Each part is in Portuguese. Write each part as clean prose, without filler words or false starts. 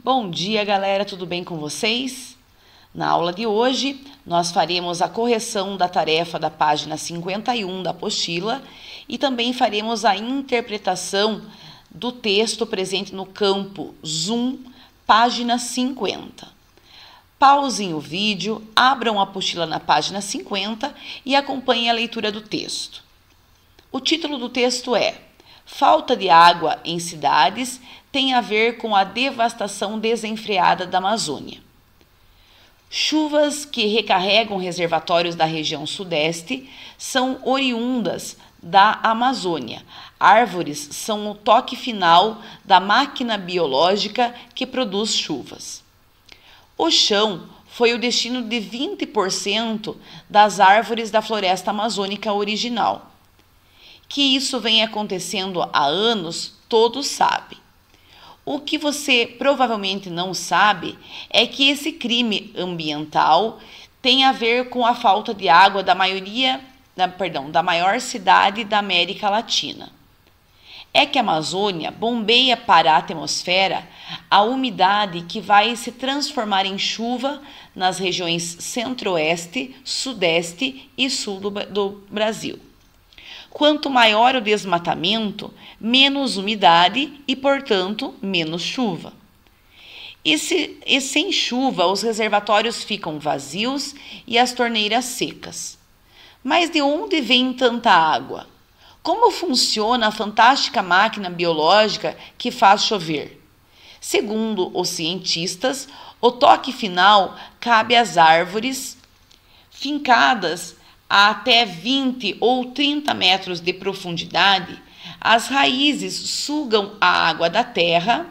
Bom dia, galera, tudo bem com vocês? Na aula de hoje, nós faremos a correção da tarefa da página 51 da apostila e também faremos a interpretação do texto presente no campo Zoom, página 50. Pausem o vídeo, abram a apostila na página 50 e acompanhem a leitura do texto. O título do texto é Falta de água em cidades tem a ver com a devastação desenfreada da Amazônia. Chuvas que recarregam reservatórios da região sudeste são oriundas da Amazônia. Árvores são o toque final da máquina biológica que produz chuvas. O chão foi o destino de 20% das árvores da floresta amazônica original. Que isso vem acontecendo há anos, todos sabem. O que você provavelmente não sabe é que esse crime ambiental tem a ver com a falta de água da maior cidade da América Latina. É que a Amazônia bombeia para a atmosfera a umidade que vai se transformar em chuva nas regiões centro-oeste, sudeste e sul do Brasil. Quanto maior o desmatamento, menos umidade e, portanto, menos chuva. E sem chuva, os reservatórios ficam vazios e as torneiras secas. Mas de onde vem tanta água? Como funciona a fantástica máquina biológica que faz chover? Segundo os cientistas, o toque final cabe às árvores fincadas a até 20 ou 30 metros de profundidade. As raízes sugam a água da terra.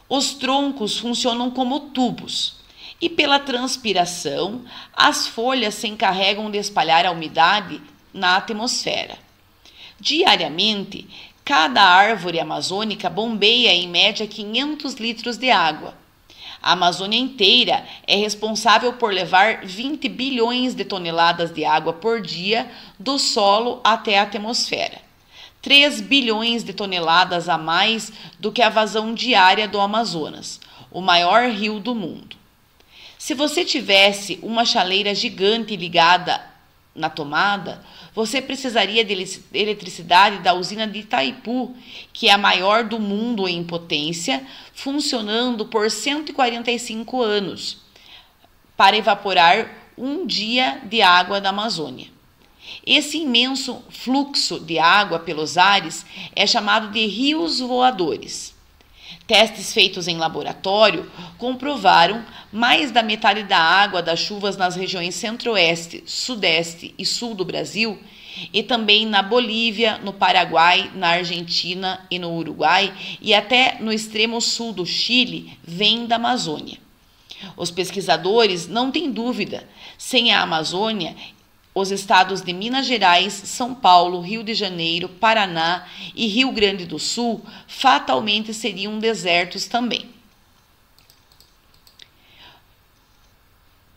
Os troncos funcionam como tubos e, pela transpiração, as folhas se encarregam de espalhar a umidade na atmosfera. Diariamente, cada árvore amazônica bombeia em média 500 litros de água. A Amazônia inteira é responsável por levar 20 bilhões de toneladas de água por dia do solo até a atmosfera. 3 bilhões de toneladas a mais do que a vazão diária do Amazonas, o maior rio do mundo. Se você tivesse uma chaleira gigante ligada na tomada, você precisaria de eletricidade da usina de Itaipu, que é a maior do mundo em potência, funcionando por 145 anos, para evaporar um dia de água da Amazônia. Esse imenso fluxo de água pelos ares é chamado de rios voadores. Testes feitos em laboratório comprovaram mais da metade da água das chuvas nas regiões centro-oeste, sudeste e sul do Brasil, e também na Bolívia, no Paraguai, na Argentina e no Uruguai, e até no extremo sul do Chile, vem da Amazônia. Os pesquisadores não têm dúvida, sem a Amazônia, os estados de Minas Gerais, São Paulo, Rio de Janeiro, Paraná e Rio Grande do Sul fatalmente seriam desertos também.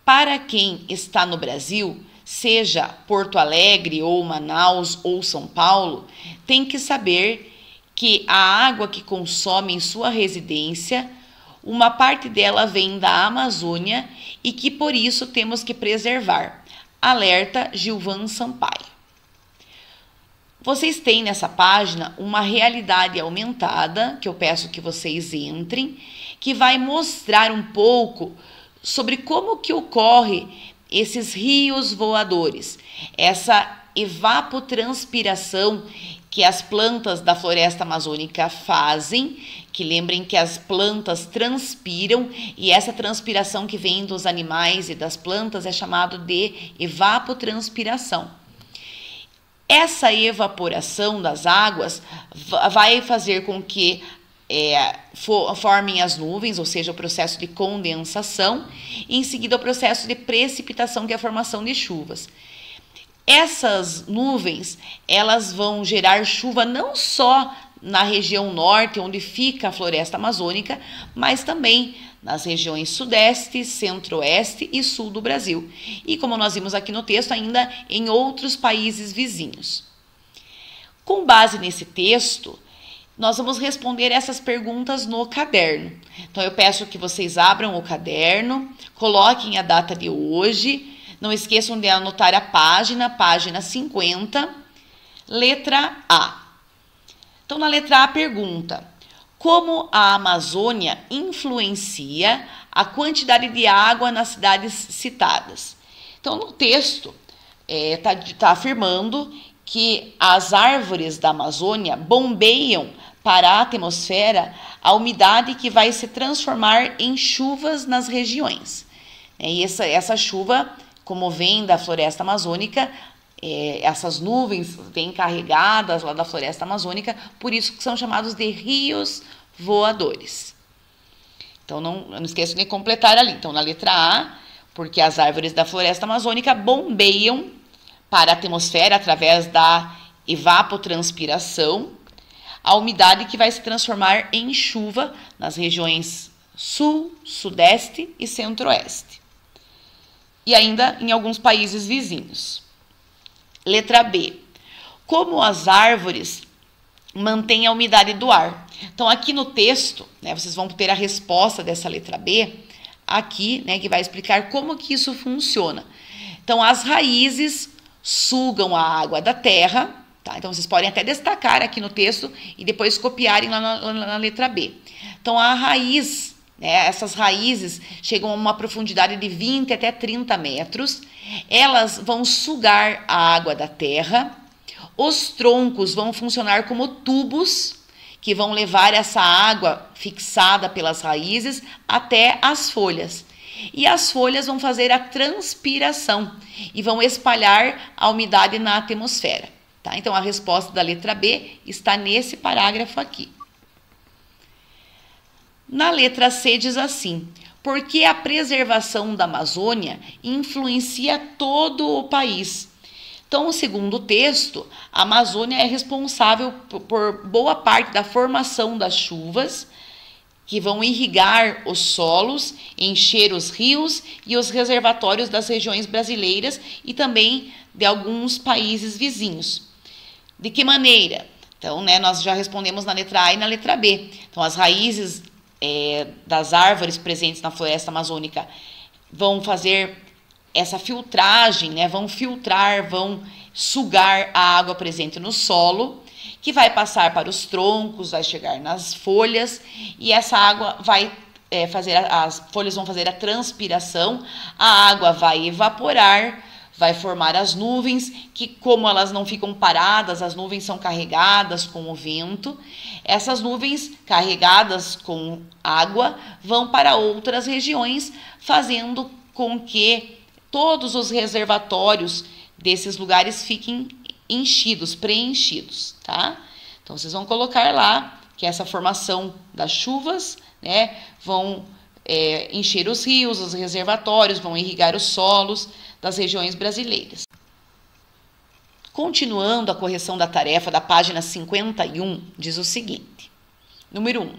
Para quem está no Brasil, seja Porto Alegre ou Manaus ou São Paulo, tem que saber que a água que consome em sua residência, uma parte dela vem da Amazônia e que por isso temos que preservar. Alerta Gilvan Sampaio. Vocês têm nessa página uma realidade aumentada, que eu peço que vocês entrem, que vai mostrar um pouco sobre como que ocorre esses rios voadores, essa evapotranspiração que as plantas da floresta amazônica fazem, que lembrem que as plantas transpiram e essa transpiração que vem dos animais e das plantas é chamado de evapotranspiração. Essa evaporação das águas vai fazer com que formem as nuvens, ou seja, o processo de condensação, e em seguida o processo de precipitação, que é a formação de chuvas. Essas nuvens, elas vão gerar chuva não só na região norte, onde fica a floresta amazônica, mas também nas regiões sudeste, centro-oeste e sul do Brasil. E como nós vimos aqui no texto, ainda em outros países vizinhos. Com base nesse texto, Nós vamos responder essas perguntas no caderno. Então, eu peço que vocês abram o caderno, coloquem a data de hoje, não esqueçam de anotar a página 50, letra A. Então, na letra A, pergunta: como a Amazônia influencia a quantidade de água nas cidades citadas? Então, no texto, está afirmando que as árvores da Amazônia bombeiam para a atmosfera a umidade que vai se transformar em chuvas nas regiões. E essa chuva, como vem da floresta amazônica, essas nuvens vêm carregadas lá da floresta amazônica, por isso que são chamados de rios voadores. Então, não esqueçam de completar ali. Então, na letra A, porque as árvores da floresta amazônica bombeiam para a atmosfera através da evapotranspiração a umidade que vai se transformar em chuva nas regiões sul, sudeste e centro-oeste. E ainda em alguns países vizinhos. Letra B. Como as árvores mantêm a umidade do ar? Então, aqui no texto, vocês vão ter a resposta dessa letra B, aqui, que vai explicar como que isso funciona. Então, as raízes sugam a água da terra, tá? Então, vocês podem até destacar aqui no texto e depois copiarem lá na letra B. Então, a raiz, essas raízes chegam a uma profundidade de 20 até 30 metros, elas vão sugar a água da terra, os troncos vão funcionar como tubos que vão levar essa água fixada pelas raízes até as folhas. E as folhas vão fazer a transpiração e vão espalhar a umidade na atmosfera. Tá? Então, a resposta da letra B está nesse parágrafo aqui. Na letra C diz assim: por que a preservação da Amazônia influencia todo o país? Então, segundo o texto, a Amazônia é responsável por boa parte da formação das chuvas, que vão irrigar os solos, encher os rios e os reservatórios das regiões brasileiras e também de alguns países vizinhos. De que maneira? Então, nós já respondemos na letra A e na letra B. Então, as raízes das árvores presentes na floresta amazônica vão fazer essa filtragem, vão filtrar, vão sugar a água presente no solo, que vai passar para os troncos, vai chegar nas folhas, e essa água vai as folhas vão fazer a transpiração, a água vai evaporar, vai formar as nuvens, que como elas não ficam paradas, as nuvens são carregadas com o vento, essas nuvens carregadas com água vão para outras regiões, fazendo com que todos os reservatórios desses lugares fiquem enchidos, preenchidos, tá? Então, vocês vão colocar lá que essa formação das chuvas, vão encher os rios, os reservatórios, vão irrigar os solos das regiões brasileiras. Continuando a correção da tarefa da página 51, diz o seguinte. Número 1.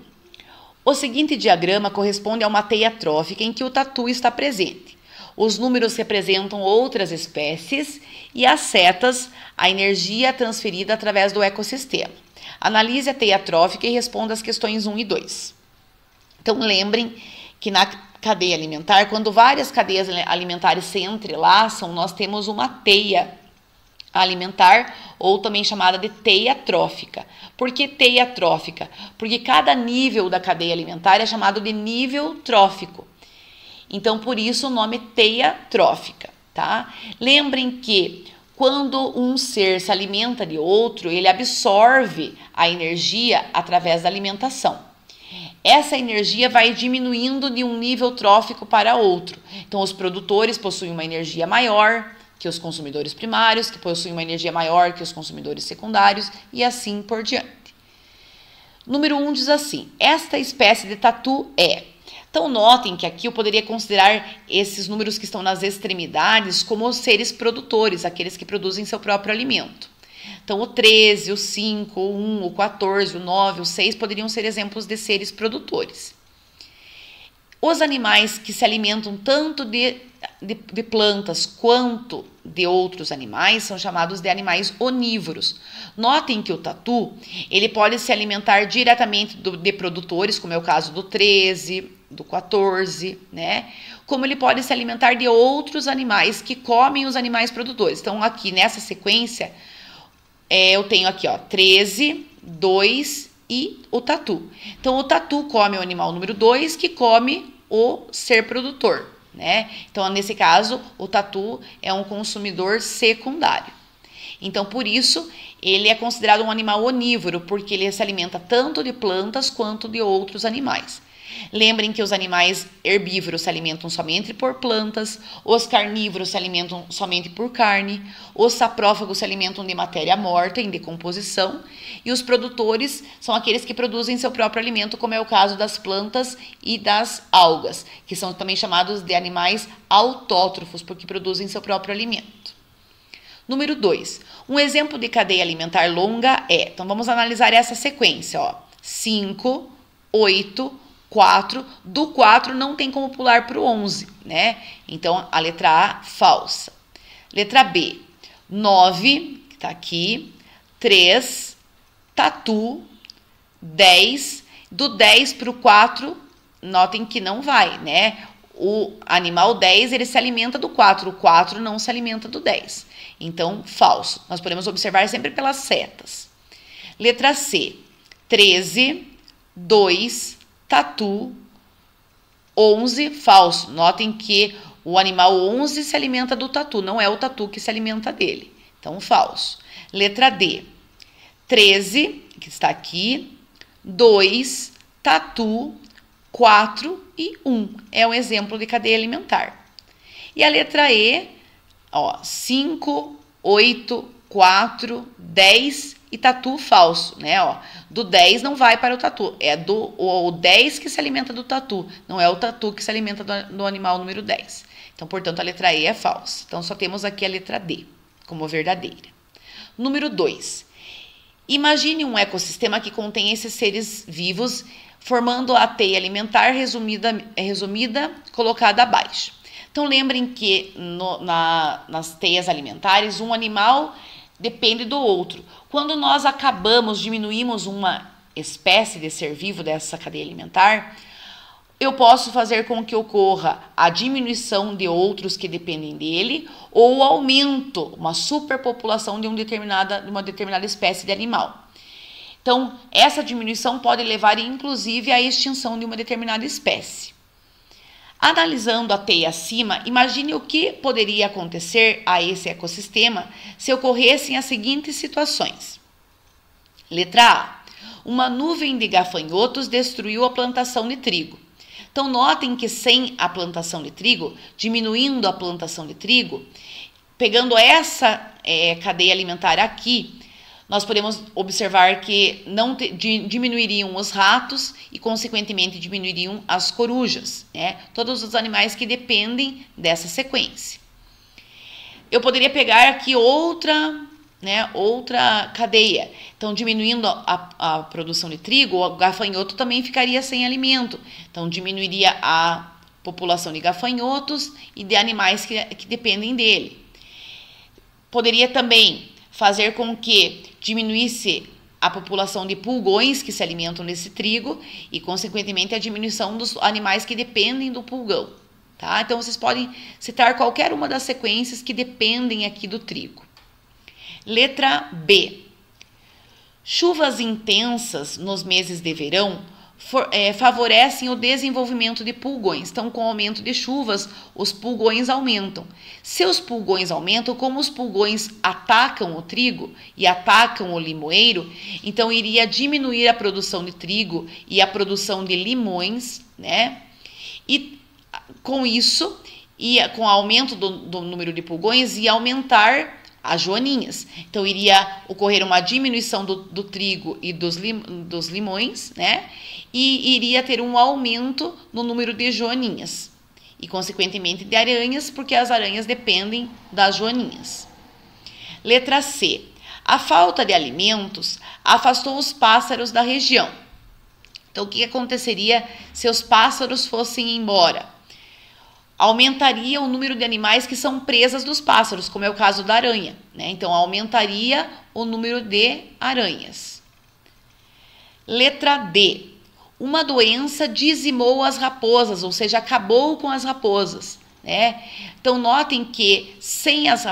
O seguinte diagrama corresponde a uma teia trófica em que o tatu está presente. Os números representam outras espécies e as setas a energia transferida através do ecossistema. Analise a teia trófica e responda as questões 1 e 2. Então, lembrem que na cadeia alimentar, quando várias cadeias alimentares se entrelaçam, nós temos uma teia alimentar, ou também chamada de teia trófica. Por que teia trófica? Porque cada nível da cadeia alimentar é chamado de nível trófico. Então, por isso o nome teia trófica, tá? Lembrem que quando um ser se alimenta de outro, ele absorve a energia através da alimentação. Essa energia vai diminuindo de um nível trófico para outro. Então, os produtores possuem uma energia maior que os consumidores primários, que possuem uma energia maior que os consumidores secundários, e assim por diante. Número 1 diz assim: esta espécie de tatu é. Então, notem que aqui eu poderia considerar esses números que estão nas extremidades como os seres produtores, aqueles que produzem seu próprio alimento. Então, o 13, o 5, o 1, o 14, o 9, o 6 poderiam ser exemplos de seres produtores. Os animais que se alimentam tanto de de plantas quanto de outros animais são chamados de animais onívoros. Notem que o tatu, ele pode se alimentar diretamente de produtores, como é o caso do 13, do 14, né? Como ele pode se alimentar de outros animais que comem os animais produtores. Então, aqui nessa sequência, eu tenho aqui, ó, 13, 2 e o tatu. Então, o tatu come o animal número 2, que come o ser produtor, né? Então, nesse caso, o tatu é um consumidor secundário. Então, por isso, ele é considerado um animal onívoro, porque ele se alimenta tanto de plantas quanto de outros animais. Lembrem que os animais herbívoros se alimentam somente por plantas, os carnívoros se alimentam somente por carne, os saprófagos se alimentam de matéria morta, em decomposição, e os produtores são aqueles que produzem seu próprio alimento, como é o caso das plantas e das algas, que são também chamados de animais autótrofos, porque produzem seu próprio alimento. Número 2. Um exemplo de cadeia alimentar longa é, então vamos analisar essa sequência, ó, 5, 8, 4, do 4 não tem como pular para o 11, né? Então, a letra A, falsa. Letra B, 9, que tá aqui, 3, tatu, 10, do 10 para o 4, notem que não vai, né? O animal 10, ele se alimenta do 4, o 4 não se alimenta do 10. Então, falso. Nós podemos observar sempre pelas setas. Letra C, 13, 2, tatu, 11, falso. Notem que o animal 11 se alimenta do tatu, não é o tatu que se alimenta dele. Então, falso. Letra D, 13, que está aqui, 2, tatu, 4 e 1. É um exemplo de cadeia alimentar. E a letra E, ó, 5, 8, 4, 10 e tatu falso, né? Ó, do 10 não vai para o tatu, é o 10 que se alimenta do tatu, não é o tatu que se alimenta do animal número 10. Então, portanto, a letra E é falsa. Então, só temos aqui a letra D como verdadeira. Número 2. Imagine um ecossistema que contém esses seres vivos, formando a teia alimentar resumida colocada abaixo. Então, lembrem que nas teias alimentares, um animal depende do outro. Quando nós diminuímos uma espécie de ser vivo dessa cadeia alimentar, eu posso fazer com que ocorra a diminuição de outros que dependem dele ou o aumento, uma superpopulação de uma determinada espécie de animal. Então, essa diminuição pode levar, inclusive, à extinção de uma determinada espécie. Analisando a teia acima, imagine o que poderia acontecer a esse ecossistema se ocorressem as seguintes situações. Letra A. Uma nuvem de gafanhotos destruiu a plantação de trigo. Então, notem que sem a plantação de trigo, diminuindo a plantação de trigo, pegando essa cadeia alimentar aqui, nós podemos observar que diminuiriam os ratos e, consequentemente, diminuiriam as corujas, né? Todos os animais que dependem dessa sequência. Eu poderia pegar aqui outra cadeia. Então, diminuindo a produção de trigo, o gafanhoto também ficaria sem alimento. Então, diminuiria a população de gafanhotos e de animais que dependem dele. Poderia também fazer com que diminuísse a população de pulgões que se alimentam desse trigo e, consequentemente, a diminuição dos animais que dependem do pulgão, tá? Então, vocês podem citar qualquer uma das sequências que dependem aqui do trigo. Letra B. Chuvas intensas nos meses de verão favorecem o desenvolvimento de pulgões. Então, com o aumento de chuvas, os pulgões aumentam. Se os pulgões aumentam, como os pulgões atacam o trigo e atacam o limoeiro, então iria diminuir a produção de trigo e a produção de limões, né? E com isso, com o aumento do número de pulgões, ia aumentar as joaninhas. Então, iria ocorrer uma diminuição do trigo e dos limões, né? E iria ter um aumento no número de joaninhas. E, consequentemente, de aranhas, porque as aranhas dependem das joaninhas. Letra C. A falta de alimentos afastou os pássaros da região. Então, o que aconteceria se os pássaros fossem embora? aumentaria o número de animais que são presas dos pássaros, como é o caso da aranha, né? Então, aumentaria o número de aranhas. Letra D. Uma doença dizimou as raposas, ou seja, acabou com as raposas, né? Então, notem que sem as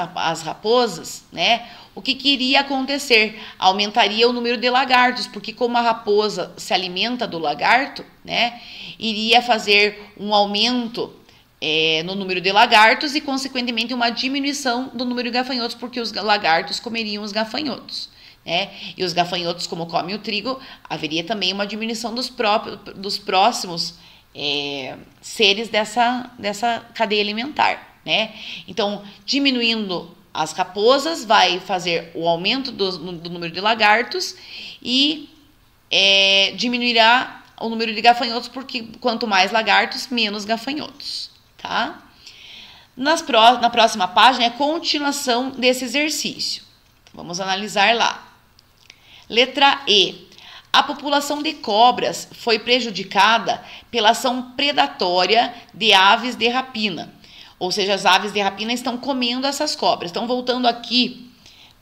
raposas, né, o que iria acontecer? Aumentaria o número de lagartos, porque como a raposa se alimenta do lagarto, né, iria fazer um aumento no número de lagartos e, consequentemente, uma diminuição do número de gafanhotos, porque os lagartos comeriam os gafanhotos, né? E os gafanhotos, como comem o trigo, haveria também uma diminuição dos próximos seres dessa cadeia alimentar, né? Então, diminuindo as raposas, vai fazer o aumento do número de lagartos e diminuirá o número de gafanhotos, porque quanto mais lagartos, menos gafanhotos. Tá? Na próxima página é a continuação desse exercício. Vamos analisar lá. Letra E. A população de cobras foi prejudicada pela ação predatória de aves de rapina. Ou seja, as aves de rapina estão comendo essas cobras. Então, voltando aqui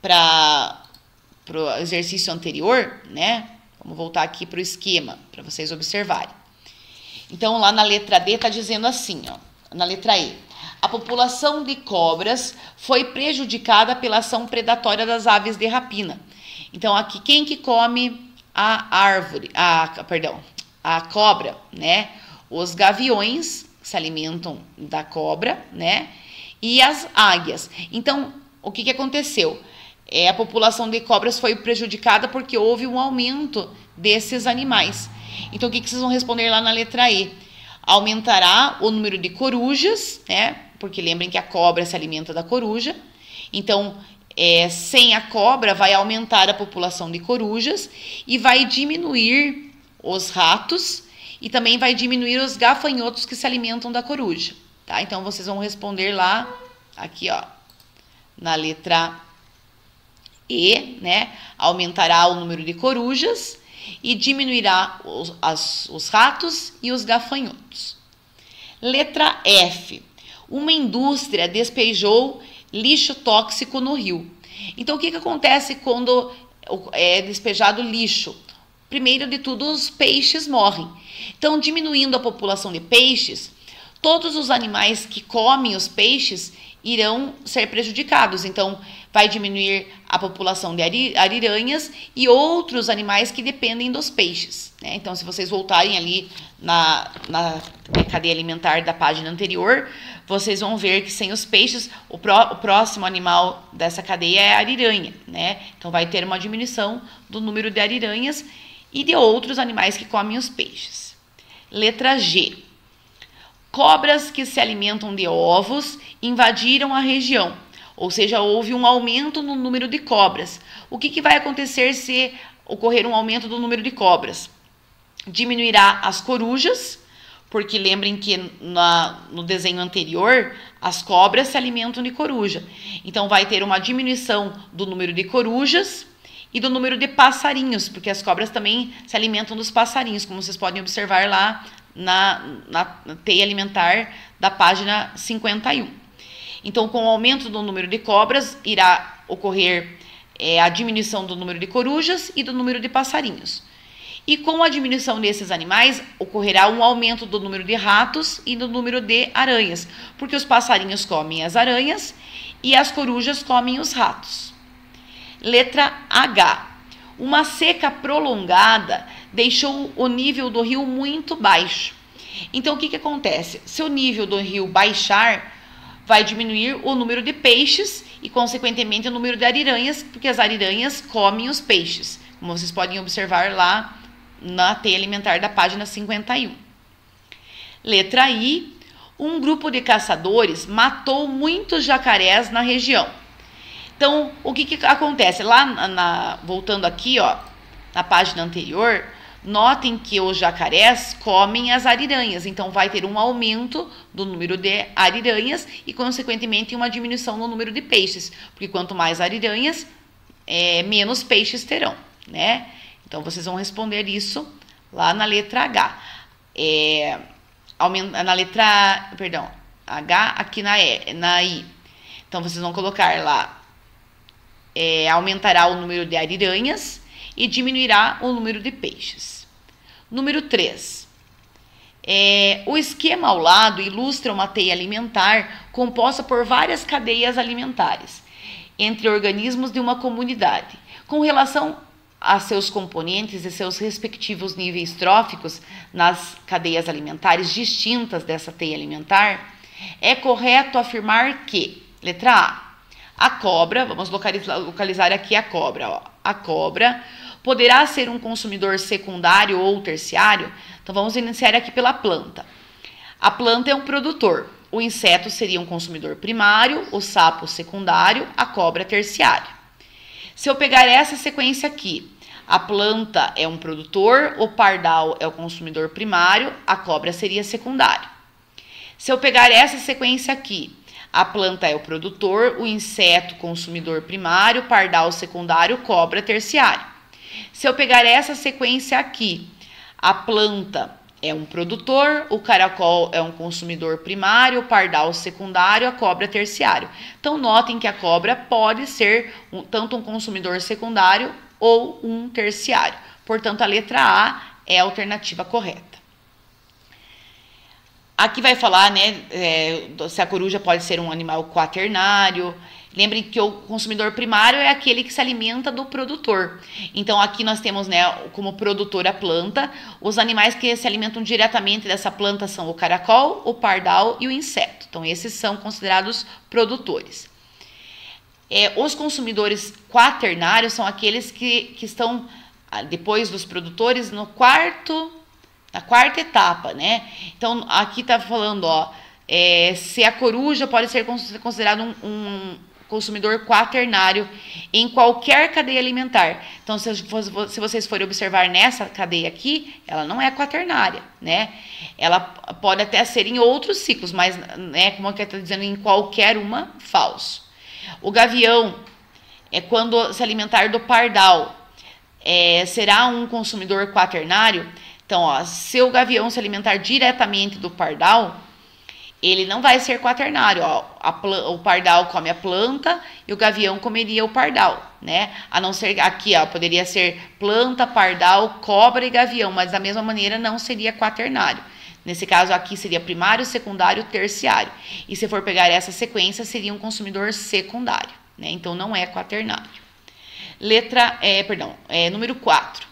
para o exercício anterior, né? Vamos voltar aqui para o esquema, para vocês observarem. Então, lá na letra D está dizendo assim, ó. Na letra E, a população de cobras foi prejudicada pela ação predatória das aves de rapina. Então, aqui, quem que come a cobra, né? Os gaviões se alimentam da cobra, né? E as águias. Então, o que aconteceu? A população de cobras foi prejudicada porque houve um aumento desses animais. Então, o que vocês vão responder lá na letra E? Aumentará o número de corujas, né? Porque lembrem que a cobra se alimenta da coruja. Então, sem a cobra, vai aumentar a população de corujas e vai diminuir os ratos e também vai diminuir os gafanhotos que se alimentam da coruja, tá? Então, vocês vão responder lá, aqui, ó, na letra E, né? Aumentará o número de corujas e diminuirá os ratos e os gafanhotos. Letra F. Uma indústria despejou lixo tóxico no rio. Então, o que acontece quando é despejado lixo? Primeiro de tudo, os peixes morrem. Então, diminuindo a população de peixes, todos os animais que comem os peixes irão ser prejudicados. Então, vai diminuir a população de ariranhas e outros animais que dependem dos peixes, né? Então, se vocês voltarem ali na cadeia alimentar da página anterior, vocês vão ver que sem os peixes, o próximo animal dessa cadeia é a ariranha, né? Então, vai ter uma diminuição do número de ariranhas e de outros animais que comem os peixes. Letra G. Cobras que se alimentam de ovos invadiram a região, ou seja, houve um aumento no número de cobras. O que vai acontecer se ocorrer um aumento do número de cobras? Diminuirá as corujas, porque lembrem que no desenho anterior, as cobras se alimentam de coruja. Então, vai ter uma diminuição do número de corujas e do número de passarinhos, porque as cobras também se alimentam dos passarinhos, como vocês podem observar lá na teia alimentar da página 51. Então, com o aumento do número de cobras, irá ocorrer a diminuição do número de corujas e do número de passarinhos. E com a diminuição desses animais, ocorrerá um aumento do número de ratos e do número de aranhas, porque os passarinhos comem as aranhas e as corujas comem os ratos. Letra H. Uma seca prolongada deixou o nível do rio muito baixo. Então, o que acontece? Se o nível do rio baixar, vai diminuir o número de peixes e, consequentemente, o número de ariranhas, porque as ariranhas comem os peixes, como vocês podem observar lá na teia alimentar da página 51. Letra I. Um grupo de caçadores matou muitos jacarés na região. Então, o que acontece? Lá, voltando aqui, ó, na página anterior, notem que os jacarés comem as ariranhas. Então, vai ter um aumento do número de ariranhas e, consequentemente, uma diminuição no número de peixes. Porque quanto mais ariranhas, menos peixes terão, né? Então, vocês vão responder isso lá na letra H. H aqui na I. Então, vocês vão colocar lá, aumentará o número de ariranhas e diminuirá o número de peixes. Número 3. O esquema ao lado ilustra uma teia alimentar composta por várias cadeias alimentares entre organismos de uma comunidade. Com relação a seus componentes e seus respectivos níveis tróficos nas cadeias alimentares distintas dessa teia alimentar, é correto afirmar que, letra A cobra, vamos localizar aqui a cobra, ó, a cobra poderá ser um consumidor secundário ou terciário. Então, vamos iniciar aqui pela planta. A planta é um produtor, o inseto seria um consumidor primário, o sapo secundário, a cobra terciário. Se eu pegar essa sequência aqui, a planta é um produtor, o pardal é o consumidor primário, a cobra seria secundário. Se eu pegar essa sequência aqui, a planta é o produtor, o inseto consumidor primário, pardal secundário, cobra terciário. Se eu pegar essa sequência aqui, a planta é um produtor, o caracol é um consumidor primário, o pardal secundário, a cobra terciário. Então, notem que a cobra pode ser tanto um consumidor secundário ou um terciário. Portanto, a letra A é a alternativa correta. Aqui vai falar, né, se a coruja pode ser um animal quaternário. Lembrem que o consumidor primário é aquele que se alimenta do produtor. Então, aqui nós temos, né, como produtor a planta. Os animais que se alimentam diretamente dessa planta são o caracol, o pardal e o inseto. Então, esses são considerados produtores. Os consumidores quaternários são aqueles que estão, depois dos produtores, na quarta etapa, né? Então, aqui está falando, ó, se a coruja pode ser considerado um consumidor quaternário em qualquer cadeia alimentar. Então, se vocês forem observar nessa cadeia aqui, ela não é quaternária, né? Ela pode até ser em outros ciclos, mas, né, como eu estou dizendo, em qualquer uma, falso. O gavião, quando se alimentar do pardal, será um consumidor quaternário. Então, ó, se o gavião se alimentar diretamente do pardal, ele não vai ser quaternário. Ó, o pardal come a planta e o gavião comeria o pardal, né? A não ser aqui, ó, poderia ser planta, pardal, cobra e gavião, mas da mesma maneira não seria quaternário. Nesse caso aqui seria primário, secundário, terciário. E se for pegar essa sequência, seria um consumidor secundário, né? Então não é quaternário. Número 4.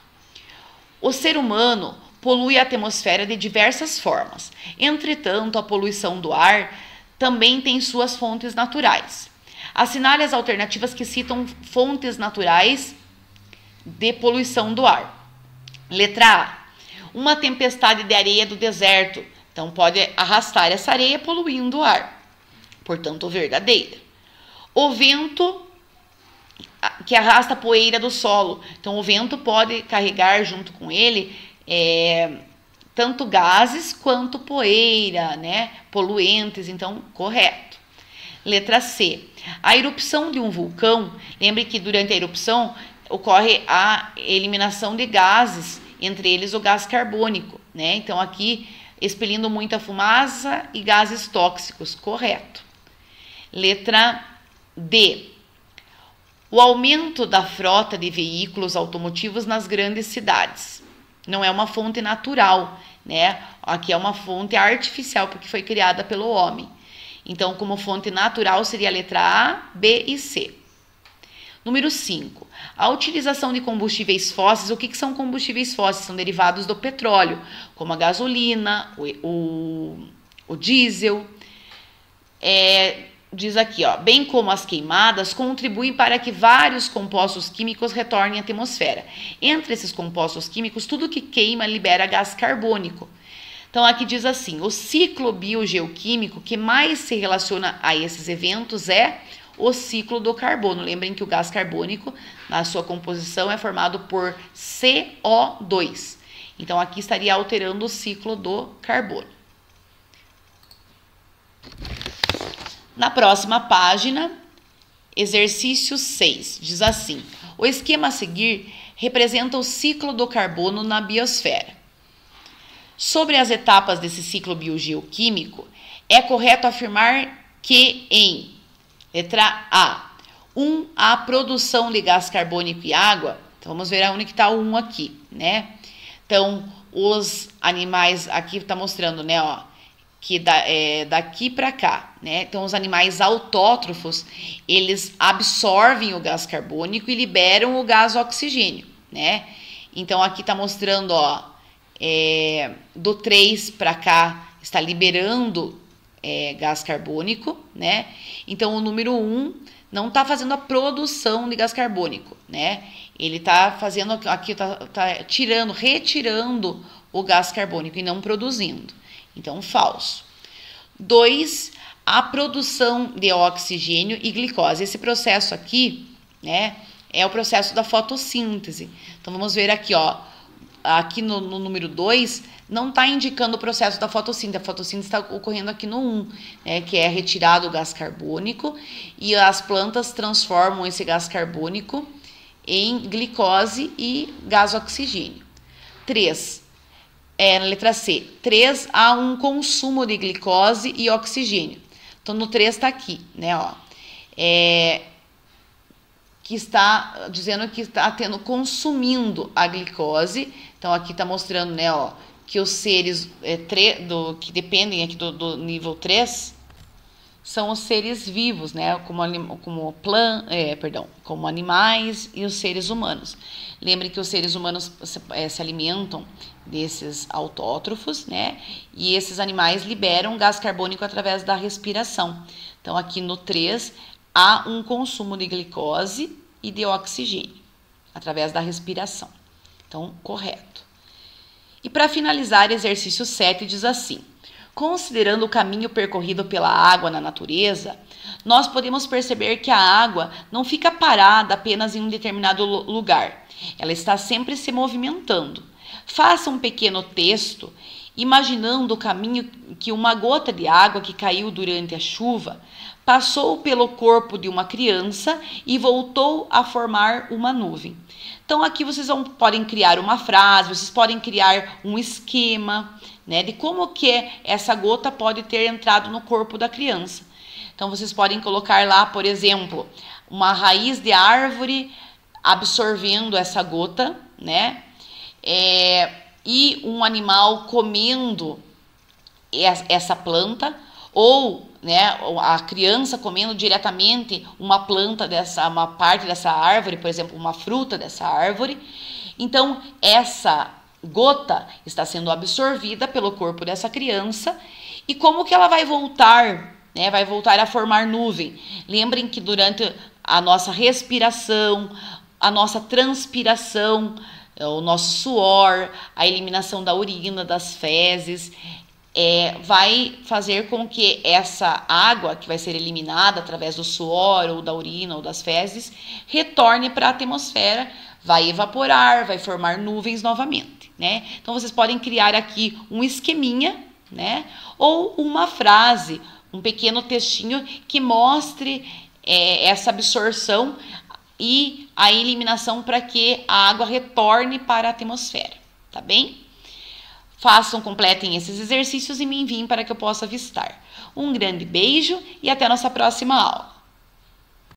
O ser humano polui a atmosfera de diversas formas. Entretanto, a poluição do ar também tem suas fontes naturais. Assinale as alternativas que citam fontes naturais de poluição do ar. Letra A. Uma tempestade de areia do deserto. Então, pode arrastar essa areia poluindo o ar. Portanto, verdadeira. O vento que arrasta poeira do solo. Então, o vento pode carregar junto com ele tanto gases quanto poeira, né? Poluentes, então, correto. Letra C. A erupção de um vulcão, lembre que durante a erupção ocorre a eliminação de gases, entre eles o gás carbônico, né? Então, aqui, expelindo muita fumaça e gases tóxicos, correto. Letra D. O aumento da frota de veículos automotivos nas grandes cidades. Não é uma fonte natural, né? Aqui é uma fonte artificial, porque foi criada pelo homem. Então, como fonte natural, seria a letra A, B e C. Número 5. A utilização de combustíveis fósseis. O que são combustíveis fósseis? São derivados do petróleo, como a gasolina, o diesel. Diz aqui, ó, bem como as queimadas, contribuem para que vários compostos químicos retornem à atmosfera. Entre esses compostos químicos, tudo que queima libera gás carbônico. Então, aqui diz assim, o ciclo biogeoquímico que mais se relaciona a esses eventos é o ciclo do carbono. Lembrem que o gás carbônico, na sua composição, é formado por CO2. Então, aqui estaria alterando o ciclo do carbono. Na próxima página, exercício 6, diz assim, o esquema a seguir representa o ciclo do carbono na biosfera. Sobre as etapas desse ciclo biogeoquímico, é correto afirmar que em letra A, a produção de gás carbônico e água. Então, vamos ver onde que está o 1 aqui, né? Então, os animais, aqui está mostrando, né, ó, que daqui para cá, né? Então, os animais autótrofos, eles absorvem o gás carbônico e liberam o gás oxigênio, né? Então, aqui está mostrando, ó, do 3 para cá, está liberando gás carbônico, né? Então, o número 1 não está fazendo a produção de gás carbônico, né? Ele está fazendo aqui, tá retirando o gás carbônico e não produzindo. Então, falso. 2, a produção de oxigênio e glicose. Esse processo aqui, né, é o processo da fotossíntese. Então, vamos ver aqui, ó. Aqui no número 2, não está indicando o processo da fotossíntese. A fotossíntese está ocorrendo aqui no 1, né, que é retirado o gás carbônico e as plantas transformam esse gás carbônico em glicose e gás oxigênio. 3, na letra C, 3, há um consumo de glicose e oxigênio. Então, no 3 está aqui, né, ó, que está dizendo que está consumindo a glicose. Então, aqui está mostrando, né, ó, que os seres que dependem aqui do nível 3 são os seres vivos, né, como animais e os seres humanos. Lembre que os seres humanos se alimentam desses autótrofos, né, e esses animais liberam gás carbônico através da respiração. Então, aqui no 3, há um consumo de glicose e de oxigênio através da respiração. Então, correto. E para finalizar, exercício 7 diz assim: considerando o caminho percorrido pela água na natureza, nós podemos perceber que a água não fica parada apenas em um determinado lugar. Ela está sempre se movimentando. Faça um pequeno texto imaginando o caminho que uma gota de água que caiu durante a chuva passou pelo corpo de uma criança e voltou a formar uma nuvem. Então, aqui vocês podem criar uma frase, vocês podem criar um esquema, né, de como que essa gota pode ter entrado no corpo da criança. Então, vocês podem colocar lá, por exemplo, uma raiz de árvore absorvendo essa gota, né, e um animal comendo essa planta, ou, né, a criança comendo diretamente uma parte dessa árvore, por exemplo, uma fruta dessa árvore. Então, essa gota está sendo absorvida pelo corpo dessa criança. E como que ela vai voltar, né? Vai voltar a formar nuvem. Lembrem que durante a nossa respiração, a nossa transpiração, o nosso suor, a eliminação da urina, das fezes, vai fazer com que essa água que vai ser eliminada através do suor ou da urina ou das fezes retorne para a atmosfera, vai evaporar, vai formar nuvens novamente, né? Então, vocês podem criar aqui um esqueminha, né? Ou uma frase, um pequeno textinho que mostre essa absorção e a eliminação para que a água retorne para a atmosfera, tá bem? Façam, completem esses exercícios e me enviem para que eu possa avistar. Um grande beijo e até nossa próxima aula.